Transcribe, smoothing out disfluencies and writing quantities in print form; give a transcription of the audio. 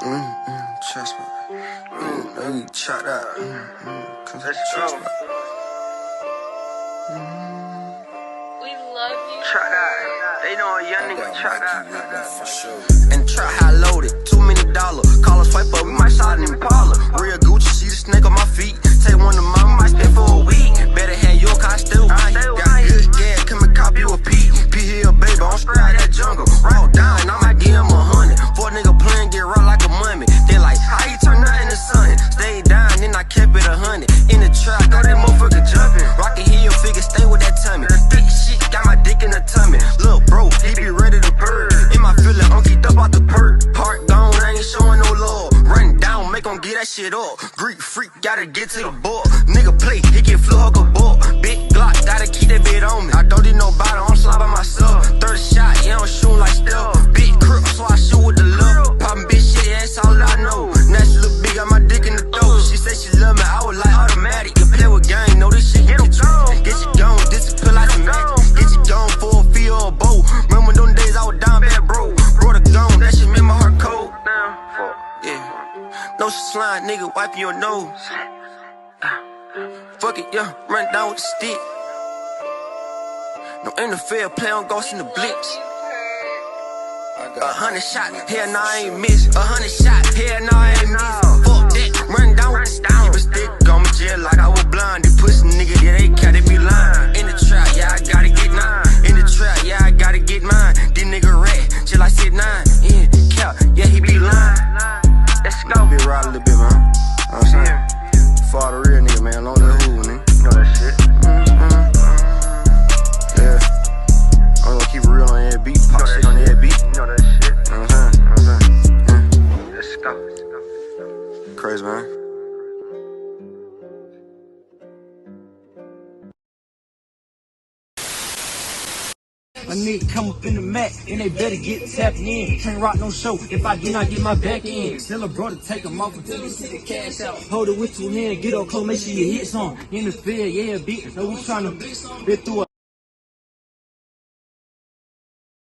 Trust me. You shot out. Let's go. We love you. Shot out. They know a young nigga shot out. And try high loaded, $2 million. Call us swipe up, we might slide in Impala. Real Gucci, see the snake on my feet. Take one to mama, might spend for a week. Better have your car, still got good gas, come and cop you a P. P here, baby, I'm straight out that jungle. Raw down, I might give him 100. For a nigga playing, get rocked like a mummy. They like, how you turn out in the sun? Stay down, then I kept it 100. In the trap, got that motherfucker jumping. Rocket heel, figure, stay with that tummy. Thick shit, got my dick in the tummy. Look, bro, he be ready to purr. In my feeling, I'm geeked up out the perk. Park gone, I ain't showing no love. Run down, make him get that shit up. Greek freak, gotta get to the book. Nigga play, he get flew hook a book. Big Glock, gotta keep that bit on me. I don't need nobody, I'm slide by myself. 30 shot, yeah, I'm shooting like stealth. Big crip, so I shoot with the love. Poppin' bitch shit, yeah, that's all I know. Now she look big, got my dick in the throat. She say she love me, I was like automatic. You play with gang, know this shit get you gone. Get you gone, disappear like a magic. Get you gone for a fee or a bow. Remember them days I was down bad, bro. Brought a gun, that shit made my heart cold. Yeah, no slime, nigga, wipe your nose. Fuck it, yeah, run down with the stick. No NFL, play on ghosts in the blitz. 100 shot, hell nah, I ain't miss. 100 shot, hell nah, I ain't miss. Fuck that, run down with the stick. Keep a stick on my jail like I was blind. They pussy nigga, yeah, they cat, they be lying. In the trap, yeah, I gotta get 9. In the trap, yeah, I gotta get mine. This nigga rat, till I sit 9. In cap, yeah, he be lying. Let's go. Be right a little bit, man. You know what I'm saying? For the real nigga, man, long as Hoover, nigga. You know that shit. Yeah. I'm gonna keep it real on that beat. Pop shit on that beat. You know that shit. You know what I'm saying? Let's go. Crazy, man. A nigga come up in the Mac, and they better get tapped in. Can't rock no show if I do not get my back in. Tell a brother take him off until he see the cash out. Hold it with 2 hands, get up close, make sure you hit some. In the field, yeah, beat. No, we tryna bit through a